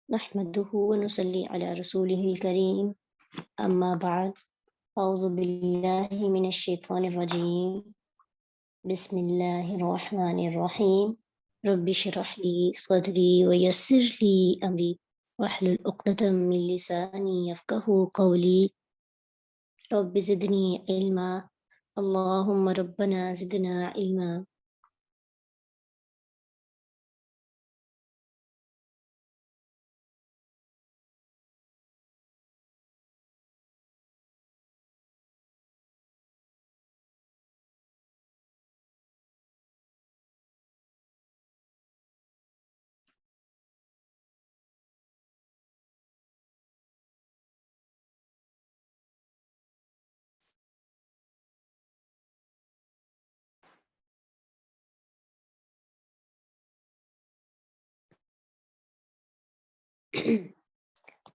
نحمده ونصلي على رسوله الكريم أما بعد أعوذ بالله من الشيطان الرجيم بسم الله الرحمن الرحيم رب اشرح لي صدري ويسر لي أمري واحلل عقدة من لساني يفقهوا قولي رب زدني علما اللهم ربنا زدنا علما.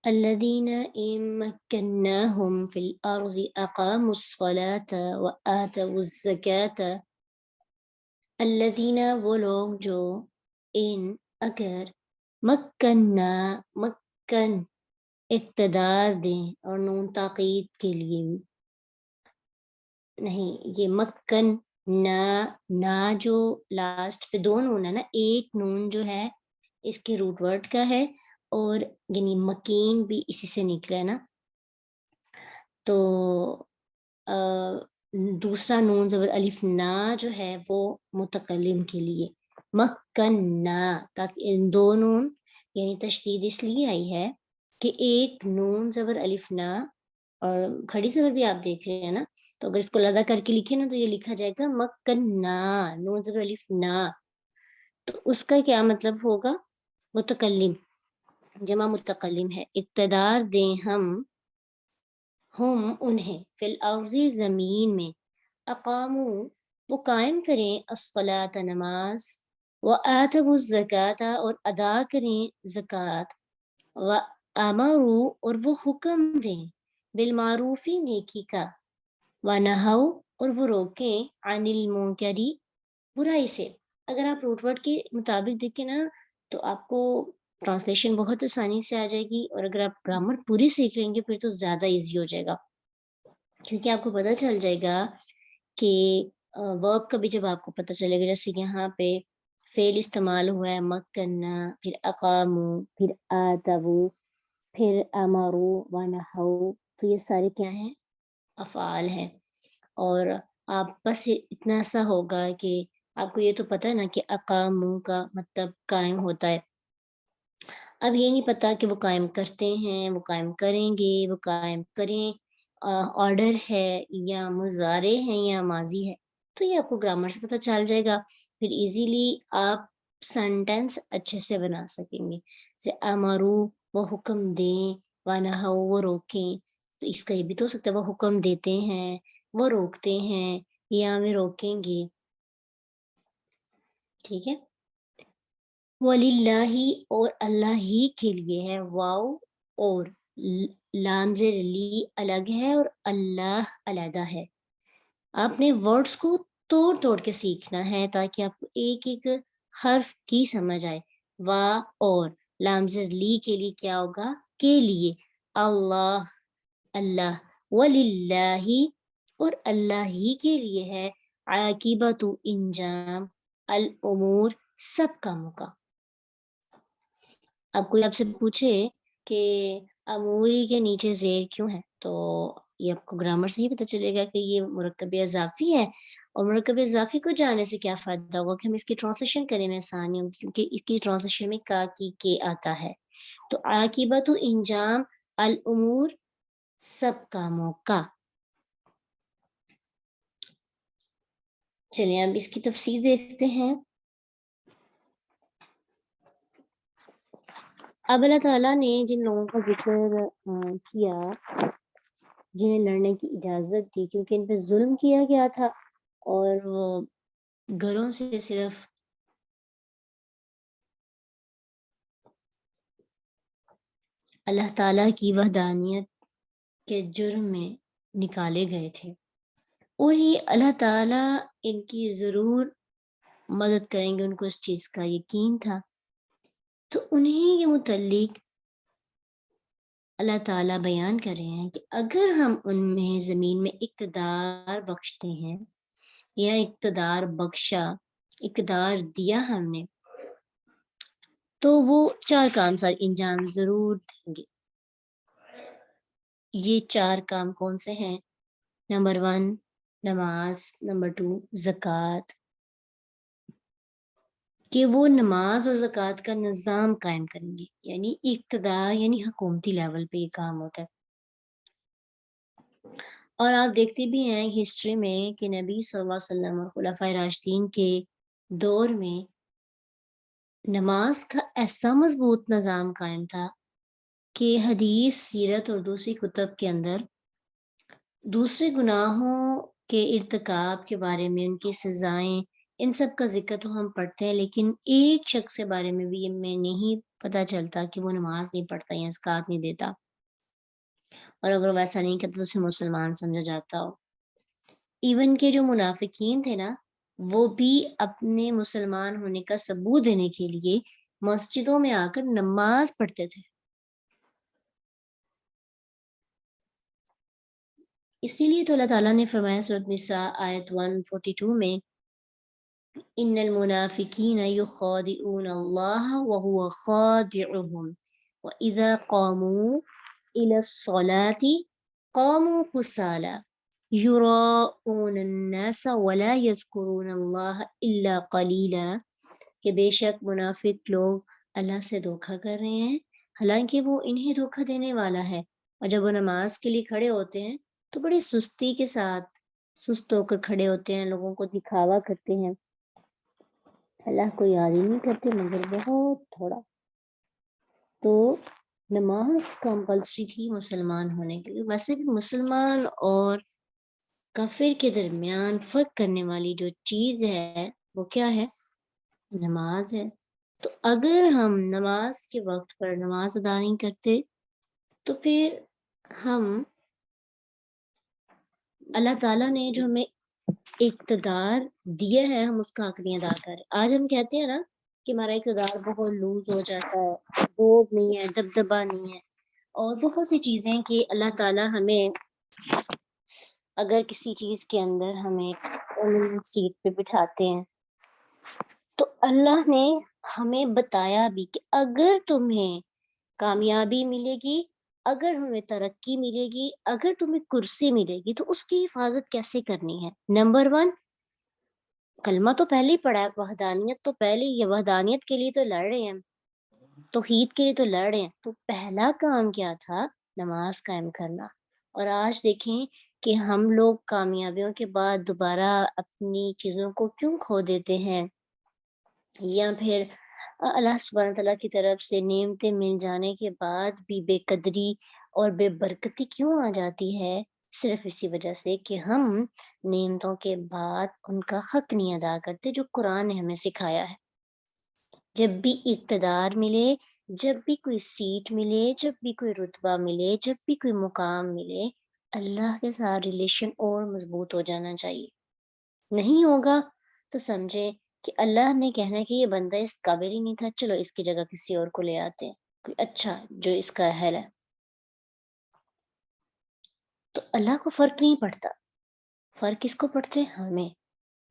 الذين إن مكناهم في الأرض أقاموا الصلاة وآتوا الزكاة. الذين وہ لوگ جو ان اگر مکنا مکن اقتدار دیں اور نون تاکید کے لیے نہیں، یہ مکن نا جو لاسٹ پہ دو نون ہے نا، ایک نون جو ہے اس کے روٹ ورڈ کا ہے اور یعنی مکین بھی اسی سے نکلا ہے نا، تو دوسرا نون زبر الف نا جو ہے وہ متکلم کے لیے مکننا، تاکہ ان دو نون یعنی تشدید اس لیے آئی ہے کہ ایک نون زبر الف نا، اور کھڑی زبر بھی آپ دیکھ رہے ہیں نا، تو اگر اس کو لگا کر کے لکھے نا تو یہ لکھا جائے گا مکننا نون زبر الف نا، تو اس کا کیا مطلب ہوگا؟ متکلم، جمع متکلم ہے، اقتدار دیں ہم انہیں فی الارض زمین میں، اقامو وہ قائم کریں الصلاۃ نماز، وآتوا الزکاۃ اور ادا کریں زکوٰۃ، وامروا اور وہ حکم دیں بالمعروف نیکی کا، ونہوا اور وہ روکیں عن المنکر برائی سے۔ اگر آپ روٹ ورڈ کے مطابق دیکھیں نا تو آپ کو ٹرانسلیشن بہت آسانی سے آ جائے گی، اور اگر آپ گرامر پوری سیکھ لیں گے پھر تو زیادہ ایزی ہو جائے گا، کیونکہ آپ کو پتہ چل جائے گا کہ ورب کا بھی جب آپ کو پتہ چلے گا، جیسے یہاں پہ فعل استعمال ہوا ہے مکننا، پھر اقامو، پھر آتبو، پھر امرو ونہو، تو یہ سارے کیا ہیں؟ افعال ہیں، اور آپ بس اتنا سا ہوگا کہ آپ کو یہ تو پتہ ہے نا کہ اقامو کا مطلب قائم ہوتا ہے، اب یہ نہیں پتا کہ وہ قائم کرتے ہیں، وہ قائم کریں گے، وہ قائم کریں آرڈر ہے یا مضارع ہے یا ماضی ہے، تو یہ آپ کو گرامر سے پتہ چل جائے گا، پھر ایزیلی آپ سینٹینس اچھے سے بنا سکیں گے، جیسے امرو وہ حکم دیں، ونہو وہ روکیں، تو اس کا یہ بھی تو ہو سکتا ہے وہ حکم دیتے ہیں، وہ روکتے ہیں، یا وہ روکیں گے، ٹھیک ہے۔ وَلِلَّهِ اور اللہ ہی کے لیے ہے، واو اور لام زیر لی الگ ہے اور اللہ علیحدہ ہے۔ آپ نے ورڈز کو توڑ توڑ کے سیکھنا ہے تاکہ آپ کو ایک ایک حرف کی سمجھ آئے۔ وا اور لام زیر لی کے لیے کیا ہوگا؟ کے لیے اللہ اللہ، وَلِلَّهِ اور اللہ ہی کے لیے ہے عاقبۃ انجام الامور سب کاموں کا۔ اب کوئی آپ سے پوچھے کہ اموری کے نیچے زیر کیوں ہے، تو یہ آپ کو گرامر سے ہی پتہ چلے گا کہ یہ مرکب اضافی ہے، اور مرکب اضافی کو جاننے سے کیا فائدہ ہوگا کہ ہم اس کی ٹرانسلیشن کریں نا آسانی ہوگی، کیونکہ اس کی ٹرانسلیشن میں کا کی کے آتا ہے، تو عاقبۃ انجام الامور سب کاموں کا۔ چلیں اب اس کی تفسیر دیکھتے ہیں۔ اب اللہ تعالیٰ نے جن لوگوں کا ذکر کیا جنہیں لڑنے کی اجازت دی، کیونکہ ان پہ ظلم کیا گیا تھا اور وہ گھروں سے صرف اللہ تعالیٰ کی وحدانیت کے جرم میں نکالے گئے تھے، اور یہ اللہ تعالیٰ ان کی ضرور مدد کریں گے، ان کو اس چیز کا یقین تھا، تو انہیں یہ متعلق اللہ تعالیٰ بیان کر رہے ہیں کہ اگر ہم ان میں زمین میں اقتدار بخشتے ہیں یا اقتدار بخشا، اقتدار دیا ہم نے، تو وہ 4 کام سر انجام ضرور دیں گے۔ یہ 4 کام کون سے ہیں؟ نمبر 1 نماز، نمبر 2 زکوٰۃ، کہ وہ نماز اور زکوٰۃ کا نظام قائم کریں گے، یعنی اقتدار، یعنی حکومتی لیول پہ یہ کام ہوتا ہے۔ اور آپ دیکھتے بھی ہیں ہسٹری میں کہ نبی صلی اللہ علیہ وسلم اور خلفائے راشدین کے دور میں نماز کا ایسا مضبوط نظام قائم تھا کہ حدیث، سیرت اور دوسری کتب کے اندر دوسرے گناہوں کے ارتکاب کے بارے میں، ان کی سزائیں، ان سب کا ذکر تو ہم پڑھتے ہیں، لیکن ایک شخص کے بارے میں بھی ہمیں نہیں پتہ چلتا کہ وہ نماز نہیں پڑھتا یا زکوٰۃ نہیں دیتا، اور اگر وہ ایسا نہیں کرتا تو اسے مسلمان سمجھا جاتا ہو۔ ایون کہ جو منافقین تھے نا، وہ بھی اپنے مسلمان ہونے کا ثبوت دینے کے لیے مسجدوں میں آ کر نماز پڑھتے تھے۔ اسی لیے تو اللہ تعالیٰ نے فرمایا سورۃ نساء آیت 142 میں، ان المنافقین یخادعون اللہ وهو خادعهم واذا قاموا الى الصلاة قاموا كسالى یراؤون الناس ولا یذکرون اللہ الا قلیلا، کہ بے شک منافق لوگ اللہ سے دھوکہ کر رہے ہیں، حالانکہ وہ انہیں دھوکہ دینے والا ہے، اور جب وہ نماز کے لیے کھڑے ہوتے ہیں تو بڑی سستی کے ساتھ سست ہو کر کھڑے ہوتے ہیں، لوگوں کو دکھاوا کرتے ہیں، اللہ کو یاد ہی نہیں کرتے مگر بہت تھوڑا۔ تو نماز کمپلسری تھی مسلمان ہونے کے لیے۔ ویسے بھی مسلمان اور کافر کے درمیان فرق کرنے والی جو چیز ہے وہ کیا ہے؟ نماز ہے۔ تو اگر ہم نماز کے وقت پر نماز ادا نہیں کرتے تو پھر ہم، اللہ تعالیٰ نے جو ہمیں اقتدار دیا ہے ہم اس کا حق نہیں ادا کر رہے۔ آج ہم کہتے ہیں نا کہ ہمارا اقتدار بہت لوز ہو جاتا ہے، روب نہیں ہے، دبدبا نہیں ہے، اور بہت سی چیزیں کہ اللہ تعالیٰ ہمیں اگر کسی چیز کے اندر ہمیں سیٹ پہ بٹھاتے ہیں تو اللہ نے ہمیں بتایا بھی کہ اگر تمہیں کامیابی ملے گی، اگر ہمیں ترقی ملے گی، اگر تمہیں کرسی ملے گی تو اس کی حفاظت کیسے کرنی ہے۔ نمبر 1 کلمہ تو پہلے ہی پڑھا ہے، وحدانیت تو پہلے ہی ہے، وحدانیت کے لیے تو لڑ رہے ہیں، توحید کے لیے تو لڑ رہے ہیں، تو پہلا کام کیا تھا؟ نماز قائم کرنا۔ اور آج دیکھیں کہ ہم لوگ کامیابیوں کے بعد دوبارہ اپنی چیزوں کو کیوں کھو دیتے ہیں، یا پھر اللہ سبحانہ تعالیٰ کی طرف سے نعمتیں مل جانے کے بعد بھی بے قدری اور بے برکتی کیوں آ جاتی ہے؟ صرف اسی وجہ سے کہ ہم نعمتوں کے بعد ان کا حق نہیں ادا کرتے جو قرآن نے ہمیں سکھایا ہے۔ جب بھی اقتدار ملے، جب بھی کوئی سیٹ ملے، جب بھی کوئی رتبہ ملے، جب بھی کوئی مقام ملے، اللہ کے ساتھ ریلیشن اور مضبوط ہو جانا چاہیے۔ نہیں ہوگا تو سمجھے کہ اللہ نے کہنا کہ یہ بندہ اس قابل ہی نہیں تھا، چلو اس کی جگہ کسی اور کو لے آتے ہیں، کوئی اچھا جو اس کا اہل ہے۔ تو اللہ کو فرق نہیں پڑتا، فرق کس کو پڑتے؟ ہمیں،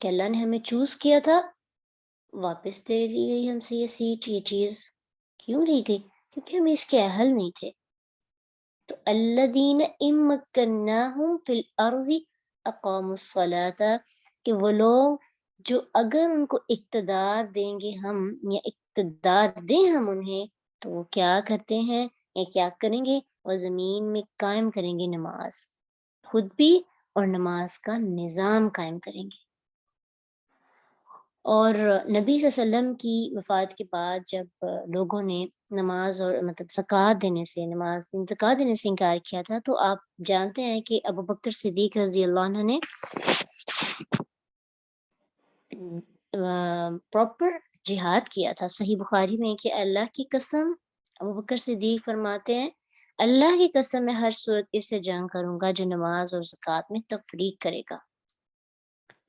کہ اللہ نے ہمیں چوز کیا تھا، واپس دے دی گئی ہم سے یہ سیٹ، یہ چیز کیوں لی گئی؟ کیونکہ ہم اس کے اہل نہیں تھے۔ تو الذین ان مکناہم فی الارض اقاموا الصلاۃ، کہ وہ لوگ جو اگر ان کو اقتدار دیں گے ہم، یا اقتدار دیں ہم انہیں، تو وہ کیا کرتے ہیں یا کیا کریں گے؟ اور زمین میں قائم کریں گے نماز، خود بھی اور نماز کا نظام قائم کریں گے۔ اور نبی صلی اللہ علیہ وسلم کی وفات کے بعد جب لوگوں نے نماز اور مطلب زکوٰۃ دینے سے، نماز زکوٰۃ دینے سے انکار کیا تھا، تو آپ جانتے ہیں کہ ابو بکر صدیق رضی اللہ عنہ نے پراپر جہاد کیا تھا۔ صحیح بخاری میں کہ اللہ کی قسم، ابو بکر صدیق فرماتے ہیں، اللہ کی قسم میں ہر صورت اس سے جنگ کروں گا جو نماز اور زکوٰۃ میں تفریق کرے گا۔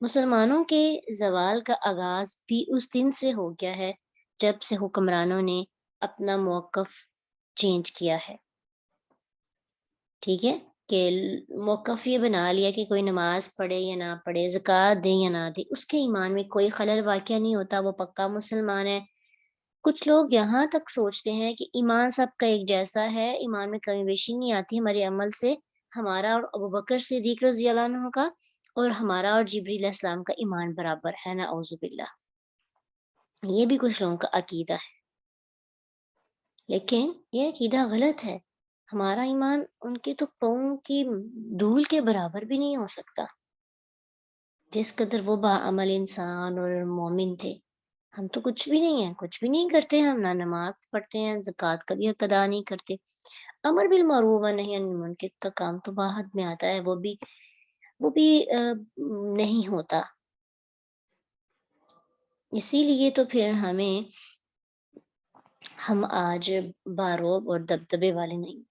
مسلمانوں کے زوال کا آغاز بھی اس دن سے ہو گیا ہے جب سے حکمرانوں نے اپنا موقف چینج کیا ہے۔ ٹھیک ہے، کہ موقف یہ بنا لیا کہ کوئی نماز پڑھے یا نہ پڑھے، زکوٰۃ دے یا نہ دے، اس کے ایمان میں کوئی خلل واقع نہیں ہوتا، وہ پکا مسلمان ہے۔ کچھ لوگ یہاں تک سوچتے ہیں کہ ایمان سب کا ایک جیسا ہے، ایمان میں کمی بیشی نہیں آتی ہمارے عمل سے، ہمارا اور ابوبکر صدیق رضی اللہ عنہ کا اور ہمارا اور جبریل علیہ السلام کا ایمان برابر ہے، نعوذ باللہ۔ یہ بھی کچھ لوگوں کا عقیدہ ہے، لیکن یہ عقیدہ غلط ہے۔ ہمارا ایمان ان کے تو پاؤں کی دھول کے برابر بھی نہیں ہو سکتا، جس قدر وہ باعمل انسان اور مومن تھے۔ ہم تو کچھ بھی نہیں ہیں، کچھ بھی نہیں کرتے، ہم نہ نماز پڑھتے ہیں، زکوٰۃ کا بھی حق ادا نہیں کرتے، امر بالمعروف و نہی عن المنکر کا کام تو بعد میں آتا ہے، وہ بھی نہیں ہوتا۔ اسی لیے تو پھر ہم آج باروب اور دبدبے والے نہیں،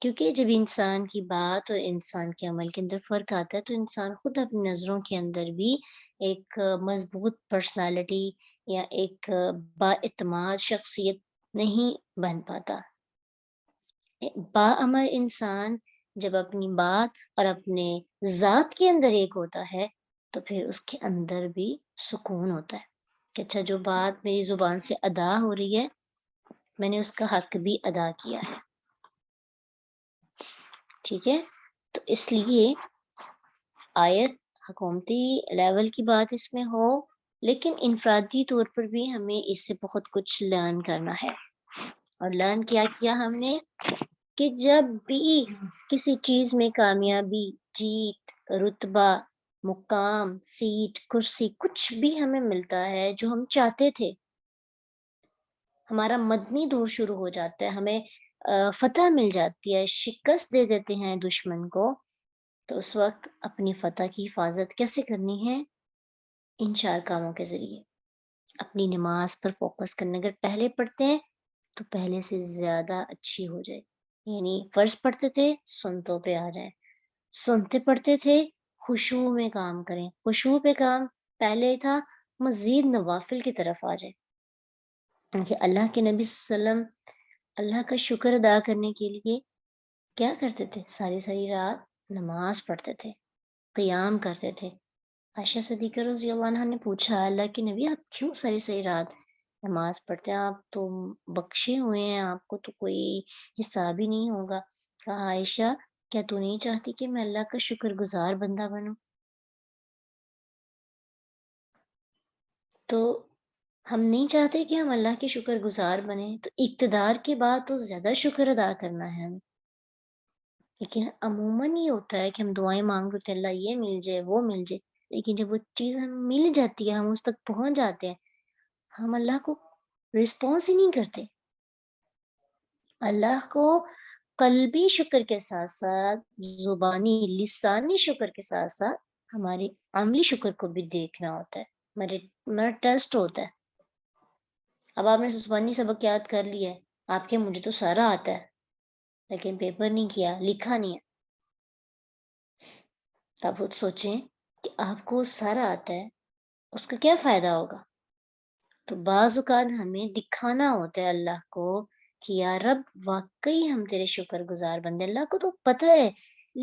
کیونکہ جب انسان کی بات اور انسان کے عمل کے اندر فرق آتا ہے تو انسان خود اپنی نظروں کے اندر بھی ایک مضبوط پرسنالٹی یا ایک بااعتماد شخصیت نہیں بن پاتا۔ باعمل انسان جب اپنی بات اور اپنے ذات کے اندر ایک ہوتا ہے تو پھر اس کے اندر بھی سکون ہوتا ہے کہ اچھا جو بات میری زبان سے ادا ہو رہی ہے میں نے اس کا حق بھی ادا کیا ہے، ٹھیک ہے۔ تو اس لیے آیت حکومتی لیول کی بات اس میں ہو، لیکن انفرادی طور پر بھی ہمیں اس سے بہت کچھ لرن کرنا ہے۔ اور لرن کیا ہم نے کہ جب بھی کسی چیز میں کامیابی، جیت، رتبہ، مقام، سیٹ، کرسی، کچھ بھی ہمیں ملتا ہے جو ہم چاہتے تھے، ہمارا مدنی دور شروع ہو جاتا ہے، ہمیں فتح مل جاتی ہے، شکست دے دیتے ہیں دشمن کو، تو اس وقت اپنی فتح کی حفاظت کیسے کرنی ہے؟ ان 4 کاموں کے ذریعے اپنی نماز پر فوکس کرنا، اگر پہلے پڑھتے ہیں تو پہلے سے زیادہ اچھی ہو جائے، یعنی فرض پڑھتے تھے سنتوں پہ آ جائیں، سنتے پڑھتے تھے خشوع میں کام کریں، خشوع پہ کام پہلے تھا مزید نوافل کی طرف آ جائیں، کیونکہ اللہ کے نبی صلی اللہ علیہ وسلم اللہ کا شکر ادا کرنے کے لیے کیا کرتے تھے؟ ساری رات نماز پڑھتے تھے، قیام کرتے تھے۔ عائشہ صدیقہ رضی اللہ عنہا نے پوچھا اللہ کے نبی آپ کیوں ساری رات نماز پڑھتے ہیں؟ آپ تو بخشے ہوئے ہیں، آپ کو تو کوئی حساب ہی نہیں ہوگا۔ کہا عائشہ کیا تو نہیں چاہتی کہ میں اللہ کا شکر گزار بندہ بنوں؟ تو ہم نہیں چاہتے کہ ہم اللہ کے شکر گزار بنیں، تو اقتدار کے بعد تو زیادہ شکر ادا کرنا ہے ہمیں، لیکن عموماً یہ ہوتا ہے کہ ہم دعائیں مانگ رہے تھے اللہ یہ مل جائے وہ مل جائے، لیکن جب وہ چیز ہم مل جاتی ہے، ہم اس تک پہنچ جاتے ہیں، ہم اللہ کو رسپانس ہی نہیں کرتے۔ اللہ کو قلبی شکر کے ساتھ ساتھ زبانی لسانی شکر کے ساتھ ساتھ ہماری عملی شکر کو بھی دیکھنا ہوتا ہے، ہمارا ٹیسٹ ہوتا ہے۔ اب آپ نے زبانی سبق یاد کر لیا ہے، آپ کے مجھے تو سارا آتا ہے لیکن پیپر نہیں کیا، لکھا نہیں ہے، تب خود سوچیں کہ آپ کو سارا آتا ہے اس کا کیا فائدہ ہوگا؟ تو بعض اوقات ہمیں دکھانا ہوتا ہے اللہ کو کہ یا رب واقعی ہم تیرے شکر گزار بندے، اللہ کو تو پتہ ہے،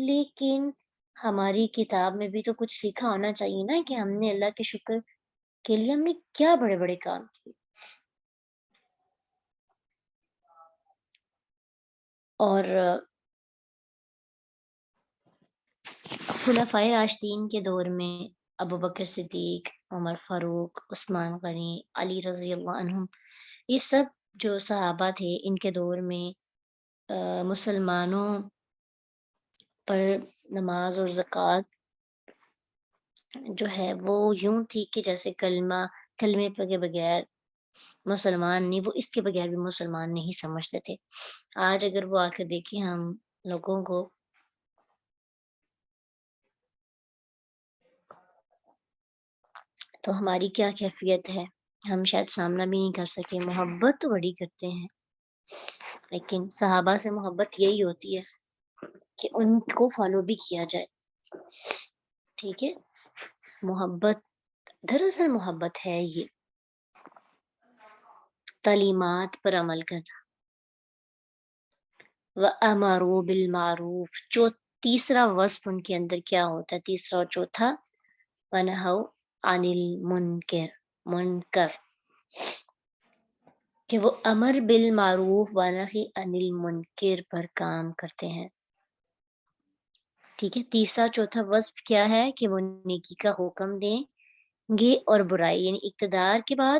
لیکن ہماری کتاب میں بھی تو کچھ لکھا ہونا چاہیے نا کہ ہم نے اللہ کے شکر کے لیے ہم نے کیا بڑے بڑے کام کیے۔ اور خلفائے راشدین کے دور میں ابوبکر صدیق، عمر فاروق، عثمان غنی، علی رضی اللہ عنہم، یہ سب جو صحابہ تھے ان کے دور میں مسلمانوں پر نماز اور زکوٰۃ جو ہے وہ یوں تھی کہ جیسے کلمے کے بغیر مسلمان نہیں، وہ اس کے بغیر بھی مسلمان نہیں سمجھتے تھے۔ آج اگر وہ آ کے دیکھیں ہم لوگوں کو تو ہماری کیا کیفیت ہے، ہم شاید سامنا بھی نہیں کر سکے۔ محبت تو بڑی کرتے ہیں، لیکن صحابہ سے محبت یہی ہوتی ہے کہ ان کو فالو بھی کیا جائے، ٹھیک ہے۔ محبت دراصل محبت ہے یہ تعلیمات پر عمل کرنا، وَأَمَرُوا بِالْمَعْرُوفِ، جو تیسرا وصف ان کے اندر کیا ہوتا ہے، تیسرا اور چوتھا، وَنَهَوْا عَنِ المنکر، کہ وہ امر بالمعروف ونہی عن المنکر پر کام کرتے ہیں. ٹھیک ہے، تیسرا چوتھا وصف کیا ہے کہ وہ نیکی کا حکم دیں گے اور برائی، یعنی اقتدار کے بعد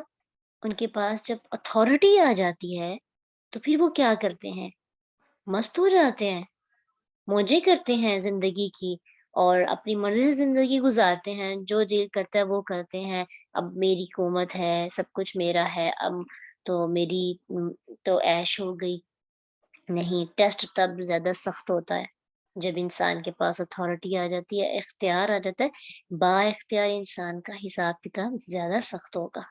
ان کے پاس جب اتھارٹی آ جاتی ہے تو پھر وہ کیا کرتے ہیں، مست ہو جاتے ہیں، موجے کرتے ہیں زندگی کی اور اپنی مرضی سے زندگی گزارتے ہیں، جو دل کرتا ہے وہ کرتے ہیں. اب میری حکومت ہے، سب کچھ میرا ہے، اب تو میری تو عیش ہو گئی. نہیں، ٹیسٹ تب زیادہ سخت ہوتا ہے جب انسان کے پاس اتھارٹی آ جاتی ہے، اختیار آ جاتا ہے. با اختیار انسان کا حساب کتاب زیادہ سخت ہوگا.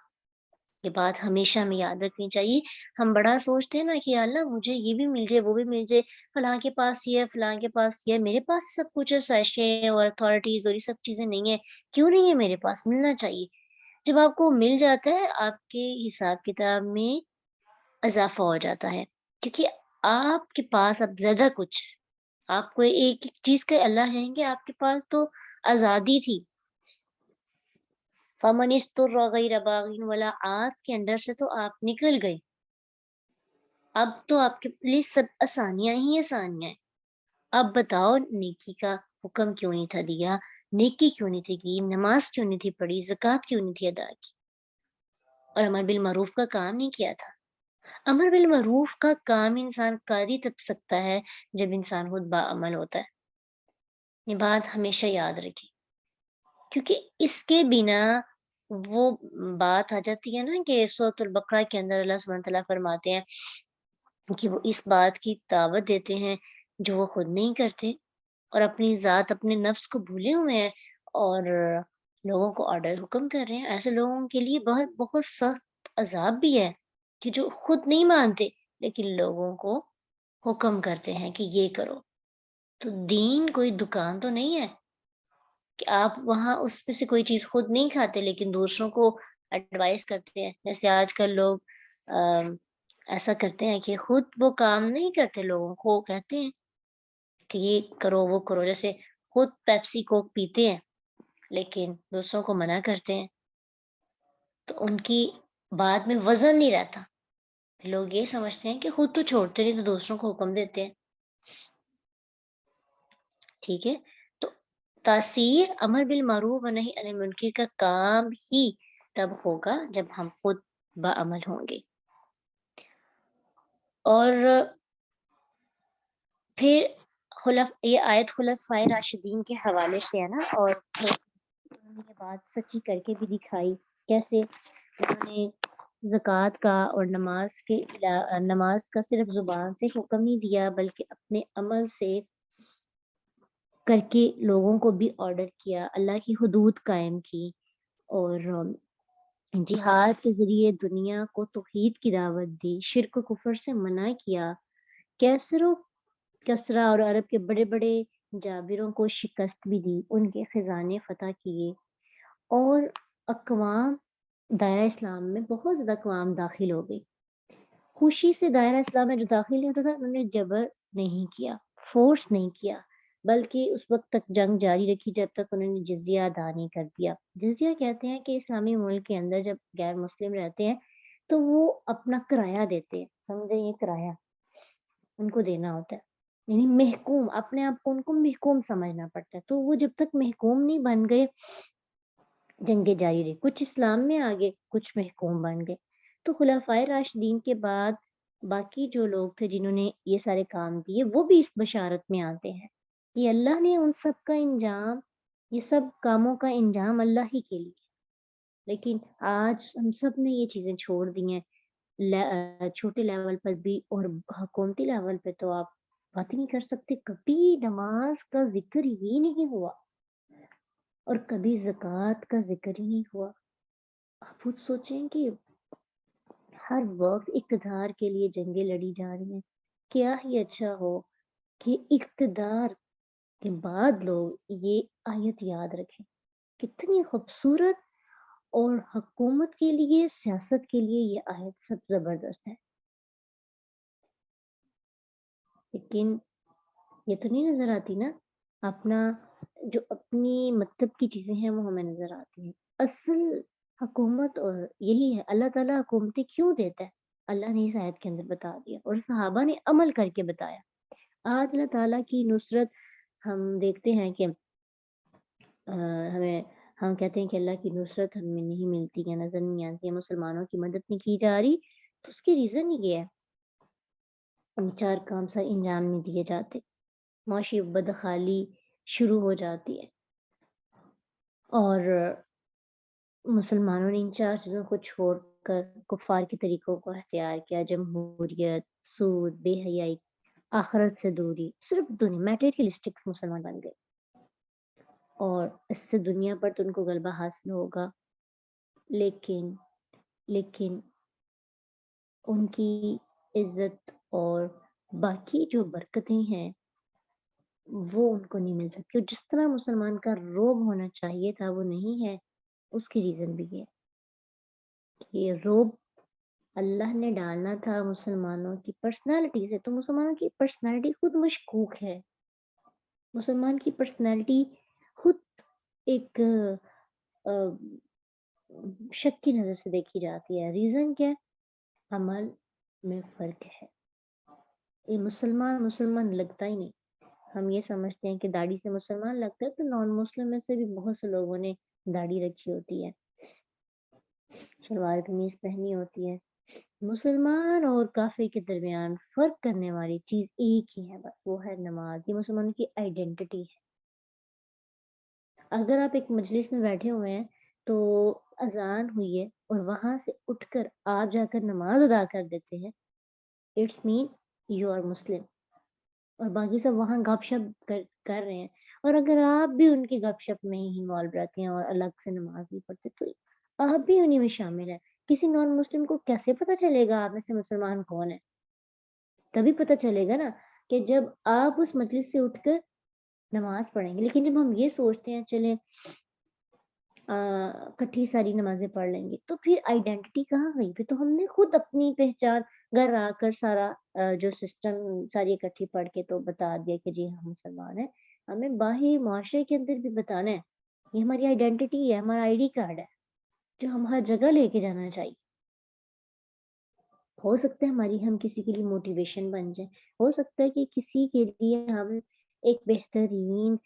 یہ بات ہمیشہ ہمیں یاد رکھنی چاہیے. ہم بڑا سوچتے ہیں نا کہ یا اللہ مجھے یہ بھی مل جائے، وہ بھی مل جائے، فلاں کے پاس یہ ہے، فلاں کے پاس یہ ہے، میرے پاس سب کچھ ہے، سائشیں اور اتھارٹیز اور یہ سب چیزیں نہیں ہیں، کیوں نہیں ہے میرے پاس، ملنا چاہیے. جب آپ کو مل جاتا ہے آپ کے حساب کتاب میں اضافہ ہو جاتا ہے، کیونکہ آپ کے پاس اب زیادہ کچھ، آپ کو ایک ایک چیز کا اللہ ہے کہ آپ کے پاس تو آزادی تھی. فمن استر غیر باغ ولا عاد کے اندر سے تو آپ نکل گئے، اب تو آپ کے لیے سب آسانیاں ہی آسانیاں ہیں. اب بتاؤ نیکی کا حکم کیوں نہیں تھا دیا، نیکی کیوں نہیں تھی کی، نماز کیوں نہیں تھی پڑھی، زکوٰۃ کیوں نہیں تھی ادا کی، اور امر بالمعروف کا کام نہیں کیا تھا. امر بالمعروف کا کام انسان کر ہی تب سکتا ہے جب انسان خود باعمل ہوتا ہے. یہ بات ہمیشہ یاد رکھیں، کیونکہ اس کے بنا وہ بات آ جاتی ہے نا کہ سورۃ البقرہ کے اندر اللہ سبحانہ تعالیٰ فرماتے ہیں کہ وہ اس بات کی دعوت دیتے ہیں جو وہ خود نہیں کرتے، اور اپنی ذات اپنے نفس کو بھولے ہوئے ہیں اور لوگوں کو آرڈر حکم کر رہے ہیں. ایسے لوگوں کے لیے بہت بہت سخت عذاب بھی ہے کہ جو خود نہیں مانتے لیکن لوگوں کو حکم کرتے ہیں کہ یہ کرو. تو دین کوئی دکان تو نہیں ہے کہ آپ وہاں اس میں سے کوئی چیز خود نہیں کھاتے لیکن دوسروں کو ایڈوائز کرتے ہیں. جیسے آج کل لوگ ایسا کرتے ہیں کہ خود وہ کام نہیں کرتے، لوگوں کو کہتے ہیں کہ یہ کرو وہ کرو. جیسے خود پیپسی کوک پیتے ہیں لیکن دوسروں کو منع کرتے ہیں، تو ان کی بات میں وزن نہیں رہتا. لوگ یہ سمجھتے ہیں کہ خود تو چھوڑتے نہیں تو دوسروں کو حکم دیتے ہیں. ٹھیک ہے، تو تاثیر امر بالمعروف و نہی عن المنکر کا کام ہی تب ہوگا جب ہم خود باعمل ہوں گے. اور پھر یہ آیت خلفائے راشدین کے حوالے سے ہے نا، اور انہوں نے بات سچی کر کے بھی دکھائی. کیسے انہوں نے زکوٰۃ کا اور نماز کا صرف زبان سے حکم نہیں دیا بلکہ اپنے عمل سے کر کے لوگوں کو بھی آرڈر کیا، اللہ کی حدود قائم کی، اور جہاد کے ذریعے دنیا کو توحید کی دعوت دی، شرک و کفر سے منع کیا، کسرا اور عرب کے بڑے بڑے جابروں کو شکست بھی دی، ان کے خزانے فتح کیے، اور اقوام دائرہ اسلام میں بہت زیادہ اقوام داخل ہو گئی. خوشی سے دائرہ اسلام میں جو داخل نہیں ہوتا تھا انہوں نے جبر نہیں کیا، فورس نہیں کیا، بلکہ اس وقت تک جنگ جاری رکھی جب تک انہوں نے جزیہ ادا نہیں کر دیا. جزیہ کہتے ہیں کہ اسلامی ملک کے اندر جب غیر مسلم رہتے ہیں تو وہ اپنا کرایہ دیتے ہیں، سمجھے، یہ کرایہ ان کو دینا ہوتا ہے، یعنی محکوم، اپنے آپ کو ان کو محکوم سمجھنا پڑتا ہے. تو وہ جب تک محکوم نہیں بن گئے جنگیں جاری رہی، کچھ اسلام میں آگے کچھ محکوم بن گئے. تو خلفائے راشدین کے بعد باقی جو لوگ تھے جنہوں نے یہ سارے کام کیے وہ بھی اس بشارت میں آتے ہیں کہ اللہ نے ان سب کا انجام، یہ سب کاموں کا انجام اللہ ہی کے لیے. لیکن آج ہم سب نے یہ چیزیں چھوڑ دی ہیں، چھوٹے لیول پر بھی اور حکومتی لیول پہ تو آپ بات ہی نہیں کر سکتے. کبھی نماز کا ذکر ہی نہیں ہوا اور کبھی زکوٰۃ کا ذکر ہی نہیں ہوا. آپ خود سوچیں کہ ہر وقت اقتدار کے لیے جنگیں لڑی جا رہی ہیں. کیا ہی اچھا ہو کہ اقتدار کے بعد لوگ یہ آیت یاد رکھیں. کتنی خوبصورت اور حکومت کے لیے، سیاست کے لیے یہ آیت سب زبردست ہے. لیکن یہ تو نہیں نظر آتی نا، اپنا جو اپنی مطلب کی چیزیں ہیں وہ ہمیں نظر آتی ہیں۔ اصل حکومت اور یہی ہے، اللہ تعالیٰ حکومتیں کیوں دیتا ہے؟ اللہ نے اس آیت کے اندر بتا دیا اور صحابہ نے عمل کر کے بتایا۔ آج اللہ تعالیٰ کی نصرت ہم دیکھتے ہیں کہ ہم کہتے ہیں کہ اللہ کی نصرت ہمیں نہیں ملتی ہے، نظر نہیں آتی ہے، مسلمانوں کی مدد نہیں کی جا رہی، تو اس کی ریزن ہی یہ ہے، چار کام سر انجام نہیں دیے جاتے، معاشی بدحالی شروع ہو جاتی ہے، اور مسلمانوں نے ان چار چیزوں کو چھوڑ کر کفار کے طریقوں کو اختیار کیا، جمہوریت، سود، بے حیائی، آخرت سے دوری، صرف دنیا میٹیریلسٹکس مسلمان بن گئے، اور اس سے دنیا پر تو ان کو غلبہ حاصل ہوگا، لیکن ان کی عزت اور باقی جو برکتیں ہیں وہ ان کو نہیں مل سکتی، اور جس طرح مسلمان کا روب ہونا چاہیے تھا وہ نہیں ہے، اس کی ریزن بھی ہے کہ یہ روب اللہ نے ڈالنا تھا مسلمانوں کی پرسنالٹی سے، تو مسلمانوں کی پرسنالٹی خود مشکوک ہے، مسلمان کی پرسنالٹی خود ایک شک کی نظر سے دیکھی جاتی ہے۔ ریزن کیا ہے؟ عمل میں فرق ہے، یہ مسلمان لگتا ہی نہیں، ہم یہ سمجھتے ہیں کہ داڑھی سے مسلمان لگتا ہے، تو نان مسلم میں سے بھی بہت سے لوگوں نے داڑھی رکھی ہوتی ہے، شلوار قمیض پہنی ہوتی ہے، مسلمان اور کافر کے درمیان فرق کرنے والی چیز ایک ہی ہے، بس وہ ہے نماز، یہ مسلمانوں کی آئیڈینٹی ہے۔ اگر آپ ایک مجلس میں بیٹھے ہوئے ہیں تو اذان ہوئی ہے اور وہاں سے اٹھ کر آپ جا کر نماز ادا کر دیتے ہیں، it's mean you are Muslim, اور باقی سب وہاں گپ شپ کر رہے ہیں، اور اگر آپ بھی ان کی گپ شپ میں ہی انوالو رہتے ہیں اور الگ سے نماز نہیں پڑھتے تو آپ بھی انہی میں شامل ہیں۔ کسی نان مسلم کو کیسے پتا چلے گا آپ میں سے مسلمان کون ہے؟ تبھی پتا چلے گا نا کہ جب آپ اس مجلس سے اٹھ کر نماز پڑھیں گے۔ لیکن جب ہم یہ سوچتے ہیں چلیں کٹھی ساری نمازیں پڑھ لیں گے، تو پھر آئیڈینٹی کہاں گئی؟ پھر تو ہم نے خود اپنی پہچان گھر آ کر سارا جو سسٹم ساری اکٹھی پڑھ کے تو بتا دیا کہ جی ہم مسلمان ہیں، ہمیں باہر معاشرے کے اندر بھی بتانا ہے، یہ ہماری آئیڈینٹی ہے، ہمارا آئی ڈی کارڈ ہے جو ہم ہر جگہ لے کے جانا چاہیے۔ ہو سکتا ہے ہم کسی کے لیے موٹیویشن بن جائیں، ہو سکتا ہے کہ کسی کے لیے ہم ایک بہترین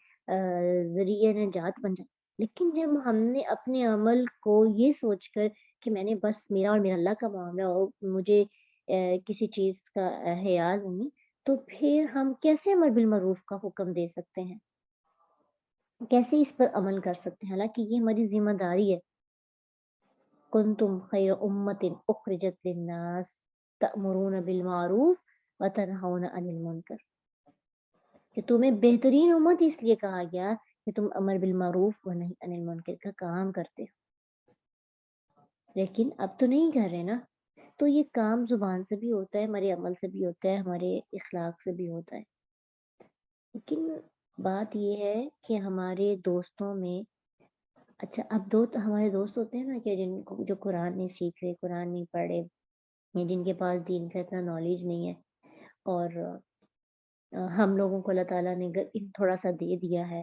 ذریعہ نجات بن جائیں، لیکن جب ہم نے اپنے عمل کو یہ سوچ کر کہ میں نے بس میرا اور میرا اللہ کا معاملہ اور مجھے کسی چیز کا حیال نہیں، تو پھر ہم کیسے امر بالمعروف کا حکم دے سکتے ہیں، کیسے اس پر عمل کر سکتے ہیں؟ حالانکہ یہ ہماری ذمہ داری ہے۔ کنتم خیر امت اخرجت للناس تأمرون بالمعروف وتنہون عن المنکر، کہ تمہیں بہترین امت اس لیے کہا گیا کہ تم امر بالمعروف و نہی عن المنکر کا کام کرتے ہو، لیکن اب تو نہیں کر رہے نا، تو یہ کام زبان سے بھی ہوتا ہے، ہمارے عمل سے بھی ہوتا ہے، ہمارے اخلاق سے بھی ہوتا ہے، لیکن بات یہ ہے کہ ہمارے دوستوں میں اچھا اب ہمارے دوست ہوتے ہیں نا کہ جن کو جو قرآن نہیں سیکھ رہے، قرآن نہیں پڑھے، یا جن کے پاس دین کا اتنا نالج نہیں ہے، اور ہم لوگوں کو اللہ تعالیٰ نے تھوڑا سا دے دیا ہے،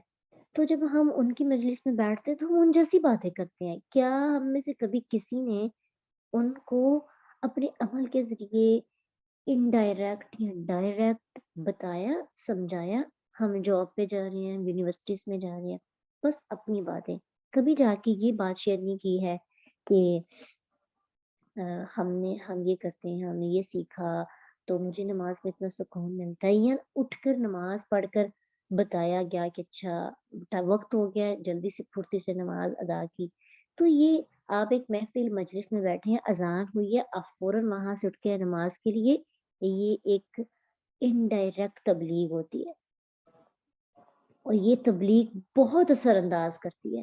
تو جب ہم ان کی مجلس میں بیٹھتے ہیں تو ہم ان جیسی باتیں کرتے ہیں۔ کیا ہم میں سے کبھی کسی نے ان کو اپنے عمل کے ذریعے انڈائریکٹ یا ڈائریکٹ بتایا، سمجھایا؟ ہم جاب پہ جا رہے ہیں، یونیورسٹیز میں جا رہے ہیں، بس اپنی باتیں، کبھی جا کے یہ بات شیئر نہیں کی ہے کہ ہم یہ کرتے ہیں، ہم نے یہ سیکھا تو مجھے نماز میں اتنا سکون ملتا ہے، یا اٹھ کر نماز پڑھ کر بتایا گیا کہ اچھا وقت ہو گیا، جلدی سے پھرتی سے نماز ادا کی۔ تو یہ آپ ایک محفل مجلس میں بیٹھے ہیں، اذان ہوئی ہے، آپ فوراً وہاں سے اٹھ کے نماز کے لیے، یہ ایک انڈائریکٹ تبلیغ ہوتی ہے، اور یہ تبلیغ بہت اثر انداز کرتی ہے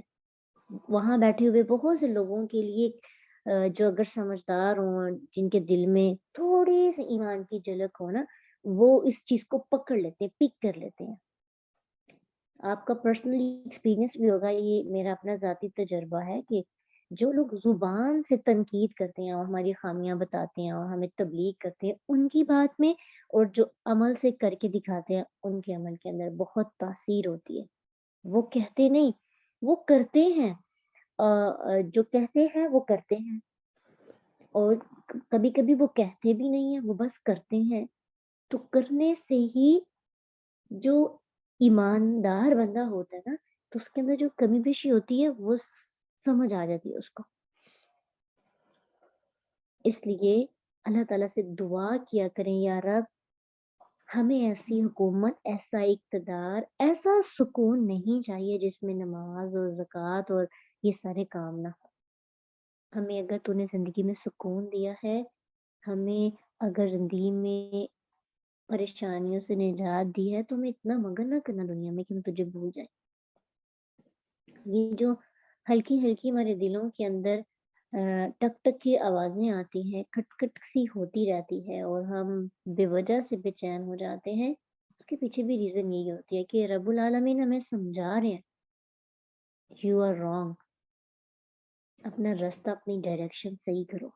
وہاں بیٹھے ہوئے بہت سے لوگوں کے لیے، جو اگر سمجھدار ہوں، جن کے دل میں تھوڑے سے ایمان کی جھلک ہو نا، وہ اس چیز کو پکڑ لیتے ہیں، پک کر لیتے ہیں۔ آپ کا پرسنلی ایکسپیرینس بھی ہوگا، یہ میرا اپنا ذاتی تجربہ ہے کہ جو لوگ زبان سے تنقید کرتے ہیں اور ہماری خامیاں بتاتے ہیں اور ہمیں تبلیغ کرتے ہیں ان کی بات میں، اور جو عمل سے کر کے دکھاتے ہیں ان کے عمل کے اندر بہت تاثیر ہوتی ہے. وہ کہتے نہیں، وہ کرتے ہیں. جو کہتے ہیں وہ کرتے ہیں، اور کبھی کبھی وہ کہتے بھی نہیں ہیں، وہ بس کرتے ہیں. تو کرنے سے ہی جو ایماندار بندہ ہوتا ہے نا، تو اس کے اندر جو کمی بیشی ہوتی ہے وہ سمجھ آ جاتی ہے اس کو. اس لیے اللہ تعالیٰ سے دعا کیا کریں، یا رب ہمیں ایسی حکومت، ایسا اقتدار، ایسا سکون نہیں چاہیے جس میں نماز اور زکوٰۃ اور یہ سارے کام نہ ہو. ہمیں اگر تو نے زندگی میں سکون دیا ہے، ہمیں اگر زندگی میں پریشانیوں سے نجات دی ہے، تو ہمیں اتنا مگن نہ کرنا دنیا میں کہ ہم تجھے بھول جائیں. یہ جو ہلکی ہلکی ہمارے دلوں کے اندر ٹک ٹک کی آوازیں آتی ہیں، کھٹ کھٹ سی ہوتی رہتی ہے اور ہم بے وجہ سے بے چین ہو جاتے ہیں، اس کے پیچھے بھی ریزن یہی ہوتی ہے کہ رب العالمین ہمیں سمجھا رہے ہیں یو آر رانگ. اپنا راستہ، اپنی ڈائریکشن صحیح کرو،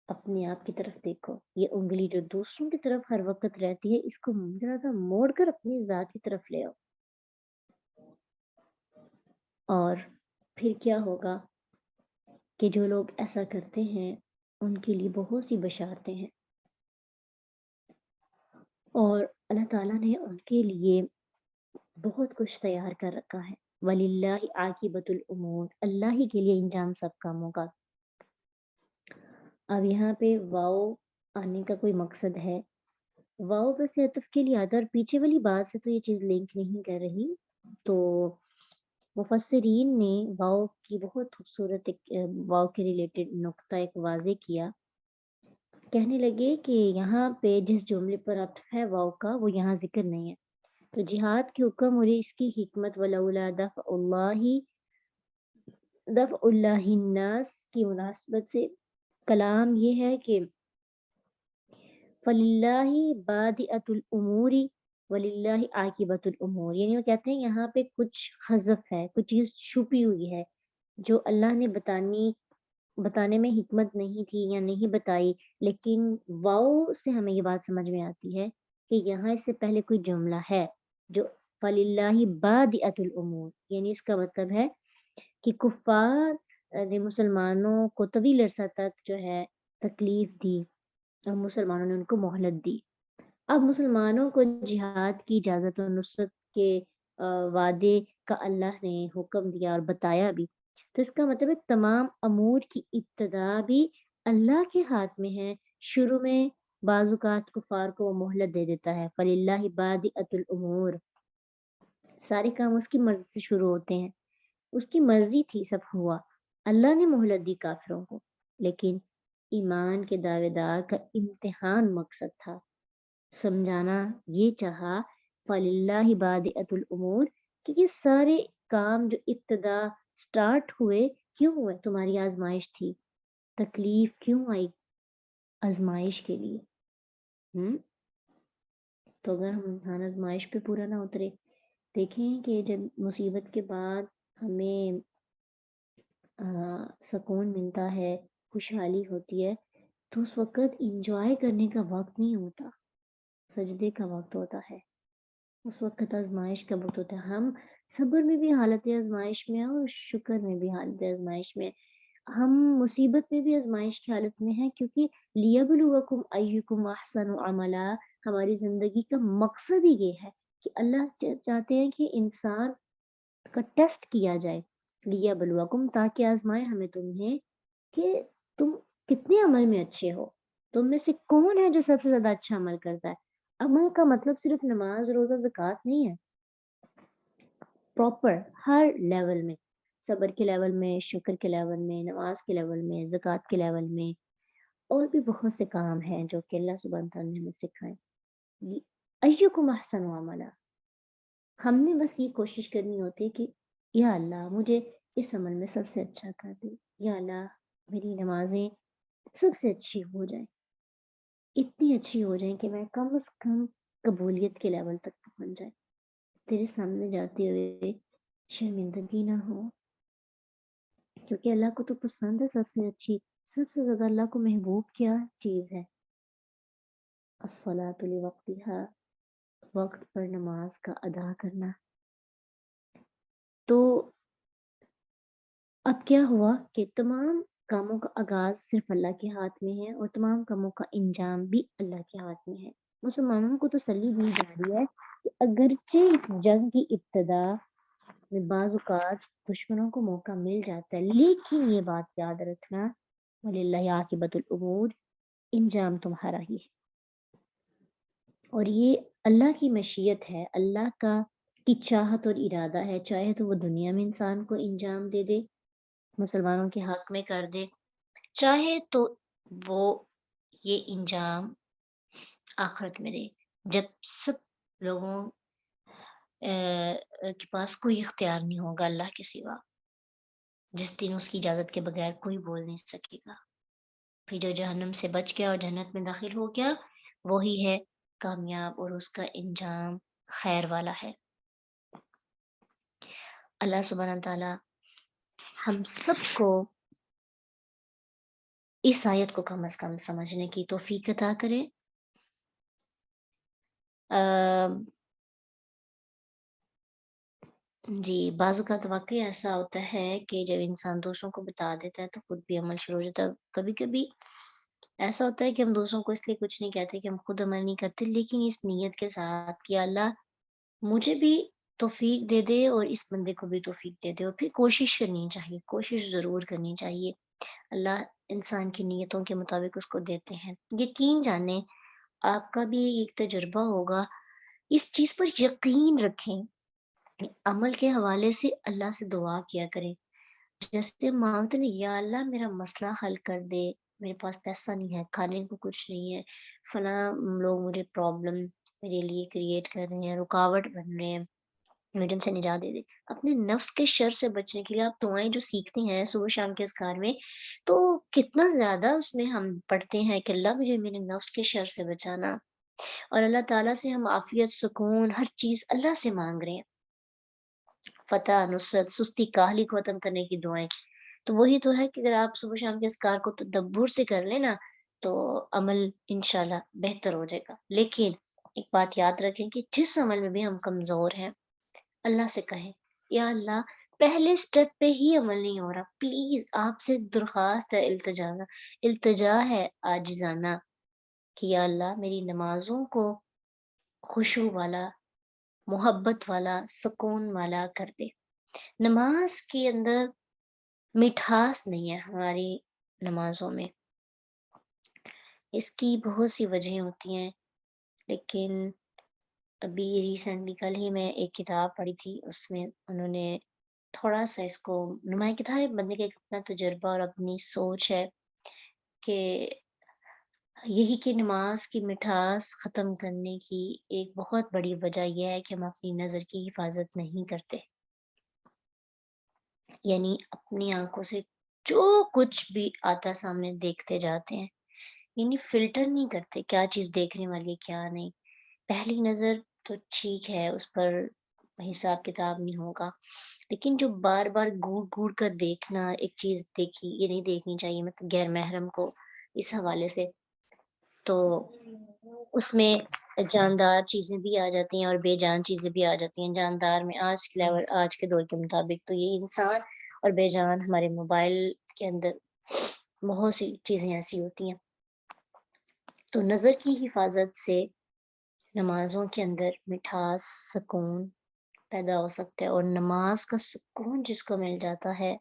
اپنے آپ کی طرف دیکھو. یہ انگلی جو دوسروں کی طرف ہر وقت رہتی ہے، اس کو ذرا سا موڑ کر اپنی ذات کی طرف لے آؤ. اور پھر کیا ہوگا کہ جو لوگ ایسا کرتے ہیں ان کے لیے بہت سی بشارتیں ہیں، اور اللہ تعالیٰ نے ان کے لیے بہت کچھ تیار کر رکھا ہے. وَلِلَّهِ عَاقِبَةُ الْأُمُورِ، اللہ ہی کے لیے انجام سب کاموں کا. اب یہاں پہ واؤ آنے کا کوئی مقصد ہے؟ واؤ بس عطف کے لیے آتا ہے، اور پیچھے والی بات سے تو یہ چیز لنک نہیں کر رہی. تو مفسرین نے واؤ کی بہت خوبصورت واؤ کے ریلیٹڈ نقطہ ایک واضح کیا. کہنے لگے کہ یہاں پہ جس جملے پر عطف ہے واؤ کا، وہ یہاں ذکر نہیں ہے. تو جہاد کے حکم اور اس کی حکمت ولولا دفع اللہ الناس کی مناسبت سے کلام یہ ہے کہ فَلِلَّهِ بَادِئَةُ الْأُمُورِ وَلِلَّهِ عَاقِبَةُ الْأُمُورِ. یعنی وہ کہتے ہیں یہاں پہ کچھ حذف ہے، کچھ چیز چھپی ہوئی ہے جو اللہ نے بتانے میں حکمت نہیں تھی یا نہیں بتائی، لیکن واؤ سے ہمیں یہ بات سمجھ میں آتی ہے کہ یہاں اس سے پہلے کوئی جملہ ہے جو فَلِلَّهِ بَادِئَةُ الْأُمُورِ، یعنی اس کا مطلب ہے کہ کفار نے مسلمانوں کو طویل عرصہ تک جو ہے تکلیف دی، اور مسلمانوں نے ان کو مہلت دی. اب مسلمانوں کو جہاد کی اجازت اور نصرت کے وعدے کا اللہ نے حکم دیا اور بتایا بھی. تو اس کا مطلب ہے تمام امور کی ابتدا بھی اللہ کے ہاتھ میں ہے. شروع میں بعض اوقات کفار کو وہ مہلت دے دیتا ہے. فَلِلَّهِ بَادِئَةُ الْأُمُورِ، سارے کام اس کی مرضی سے شروع ہوتے ہیں، اس کی مرضی تھی سب ہوا. اللہ نے مہلت دی کافروں کو، لیکن ایمان کے دعوے دار کا امتحان مقصد تھا. سمجھانا یہ چاہا فَلِلَّهِ بَادِئَةُ الْأُمُورِ کہ یہ سارے کام جو ابتدا سٹارٹ ہوئے کیوں ہوئے؟ تمہاری آزمائش تھی. تکلیف کیوں آئی؟ آزمائش کے لیے. تو اگر ہم انسان آزمائش پہ پورا نہ اترے، دیکھیں کہ جب مصیبت کے بعد ہمیں سکون ملتا ہے، خوشحالی ہوتی ہے، تو اس وقت انجوائے کرنے کا وقت نہیں ہوتا، سجدے کا وقت ہوتا ہے. اس وقت آزمائش کا وقت ہوتا ہے. ہم صبر میں بھی حالت آزمائش میں ہیں اور شکر میں بھی حالت آزمائش میں ہیں. ہم مصیبت میں بھی آزمائش کی حالت میں ہیں، کیونکہ لیبلوکم ایکم احسن عملا، ہماری زندگی کا مقصد ہی یہ ہے کہ اللہ چاہتے ہیں کہ انسان کا ٹیسٹ کیا جائے. لیبلوکم، تاکہ آزمائے ہمیں تمہیں کہ تم کتنے عمل میں اچھے ہو، تم میں سے کون ہے جو سب سے زیادہ اچھا عمل کرتا ہے. عمل کا مطلب صرف نماز، روزہ، زکوٰۃ نہیں ہے. پراپر ہر لیول میں، صبر کے لیول میں، شکر کے لیول میں، نماز کے لیول میں، زکوٰۃ کے لیول میں، اور بھی بہت سے کام ہیں جو کہ اللہ سبحانہ تعالیٰ نے ہمیں سکھائے. ایکم احسن عملا، ہم نے بس یہ کوشش کرنی ہوتی ہے کہ یا اللہ مجھے اس عمل میں سب سے اچھا کر دے، یا اللہ میری نمازیں سب سے اچھی ہو جائیں، اتنی اچھی ہو جائیں کہ میں کم از کم قبولیت کے لیول تک پہنچ جائے، تیرے سامنے جاتے ہوئے شرمندگی نہ ہو. کیونکہ اللہ کو تو پسند ہے سب سے اچھی، سب سے زیادہ اللہ کو محبوب کیا چیز ہے؟ الصلاۃ لوقتها، وقت پر نماز کا ادا کرنا۔ تو اب کیا ہوا کہ تمام کاموں کا آغاز صرف اللہ کے ہاتھ میں ہے اور تمام کاموں کا انجام بھی اللہ کے ہاتھ میں ہے۔ مسلمانوں کو تسلی دی جا رہی ہے کہ اگرچہ اس جنگ کی ابتدا میں بعض اوقات دشمنوں کو موقع مل جاتا ہے، لیکن یہ بات یاد رکھنا وَلِلَّهِ عَاقِبَةُ الْأُمُورِ، انجام تمہارا ہی ہے اور یہ اللہ کی مشیت ہے، اللہ کی چاہت اور ارادہ ہے، چاہے تو وہ دنیا میں انسان کو انجام دے دے، مسلمانوں کے حق میں کر دے، چاہے تو وہ یہ انجام آخرت میں دے، جب سب لوگوں کے پاس کوئی اختیار نہیں ہوگا اللہ کے سوا، جس دن اس کی اجازت کے بغیر کوئی بول نہیں سکے گا۔ پھر جو جہنم سے بچ گیا اور جنت میں داخل ہو گیا وہی ہے کامیاب اور اس کا انجام خیر والا ہے۔ اللہ سبحانہ تعالی ہم سب کو اس آیت کو کم از کم سمجھنے کی توفیق عطا کرے۔ جی، بعض اوقات واقعی ایسا ہوتا ہے کہ جب انسان دوسروں کو بتا دیتا ہے تو خود بھی عمل شروع ہو جاتا ہے۔ کبھی کبھی ایسا ہوتا ہے کہ ہم دوسروں کو اس لیے کچھ نہیں کہتے کہ ہم خود عمل نہیں کرتے، لیکن اس نیت کے ساتھ کہ اللہ مجھے بھی توفیق دے دے اور اس بندے کو بھی توفیق دے دے، اور پھر کوشش کرنی چاہیے، کوشش ضرور کرنی چاہیے۔ اللہ انسان کی نیتوں کے مطابق اس کو دیتے ہیں۔ یقین جانیں آپ کا بھی ایک تجربہ ہوگا، اس چیز پر یقین رکھیں، عمل کے حوالے سے اللہ سے دعا کیا کریں۔ جیسے مانگتے نہیں یا اللہ میرا مسئلہ حل کر دے، میرے پاس پیسہ نہیں ہے، کھانے کو کچھ نہیں ہے، فلاں لوگ مجھے پرابلم میرے لیے کریٹ کر رہے ہیں، رکاوٹ بن رہے ہیں، مجھے ان سے نجات دے دے۔ اپنے نفس کے شر سے بچنے کے لیے آپ دعائیں جو سیکھتے ہیں صبح شام کے اذکار میں، تو کتنا زیادہ اس میں ہم پڑھتے ہیں کہ اللہ مجھے میرے نفس کے شر سے بچانا، اور اللہ تعالیٰ سے ہم عافیت، سکون، ہر چیز اللہ سے مانگ رہے ہیں، فتح، نصرت، سستی، کاہلی کو ختم کرنے کی دعائیں۔ تو وہی تو ہے کہ اگر آپ صبح شام کے اذکار کو تدبر سے کر لیں نا تو عمل انشاءاللہ بہتر ہو جائے گا۔ لیکن ایک بات یاد رکھیں کہ جس عمل میں بھی ہم کمزور ہیں اللہ سے کہیں یا اللہ پہلے سٹیپ پہ ہی عمل نہیں ہو رہا، پلیز آپ سے درخواست ہے، التجا ہے عاجزانہ کہ یا اللہ میری نمازوں کو خشوع والا، محبت والا، سکون والا کر دے۔ نماز کے اندر مٹھاس نہیں ہے ہماری نمازوں میں، اس کی بہت سی وجہیں ہوتی ہیں، لیکن ابھی ریسنٹلی کل ہی میں ایک کتاب پڑھی تھی، اس میں انہوں نے تھوڑا سا اس کو نمایاں کیا تھا، ہر بندے کا ایک اپنا تجربہ اور اپنی سوچ ہے کہ یہی کہ نماز کی مٹھاس ختم کرنے کی ایک بہت بڑی وجہ یہ ہے کہ ہم اپنی نظر کی حفاظت نہیں کرتے، یعنی اپنی آنکھوں سے جو کچھ بھی آتا سامنے دیکھتے جاتے ہیں، یعنی فلٹر نہیں کرتے کیا چیز دیکھنے والی ہے کیا نہیں۔ پہلی نظر تو ٹھیک ہے، اس پر حساب کتاب نہیں ہوگا، لیکن جو بار بار گھوڑ گھوڑ کر دیکھنا، ایک چیز دیکھی یہ نہیں دیکھنی چاہیے، مطلب غیر محرم کو اس حوالے سے، تو اس میں جاندار چیزیں بھی آ جاتی ہیں اور بے جان چیزیں بھی آ جاتی ہیں۔ جاندار میں آج کے دور کے مطابق تو یہ انسان، اور بے جان ہمارے موبائل کے اندر بہت سی چیزیں ایسی ہوتی ہیں۔ تو نظر کی حفاظت سے نمازوں کے اندر مٹھاس، سکون پیدا ہو سکتا ہے، اور نماز کا سکون جس کو مل جاتا ہے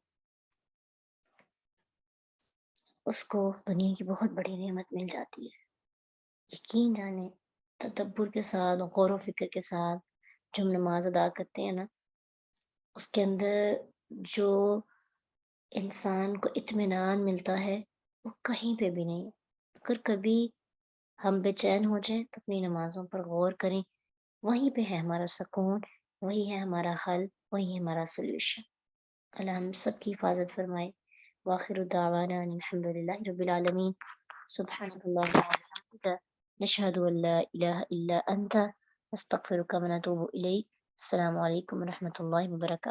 اس کو دنیا کی بہت بڑی نعمت مل جاتی ہے۔ یقین جانیں تدبر کے ساتھ، غور و فکر کے ساتھ جو ہم نماز ادا کرتے ہیں نا، اس کے اندر جو انسان کو اطمینان ملتا ہے وہ کہیں پہ بھی نہیں۔ اگر کبھی ہم بے چین ہو جائیں تو اپنی نمازوں پر غور کریں، وہیں پہ ہے ہمارا سکون، وہی ہے ہمارا حل، وہی ہے ہمارا سولوشن۔ اللہ ہم سب کی حفاظت فرمائے۔ وآخر دعوانا ان الحمد للہ رب العالمین۔ سبحانک اللہم وبحمدک، نشہد ان لا الہ الا انت، نستغفرک ونتوب الیک۔ السلام علیکم ورحمۃ اللہ وبرکاتہ۔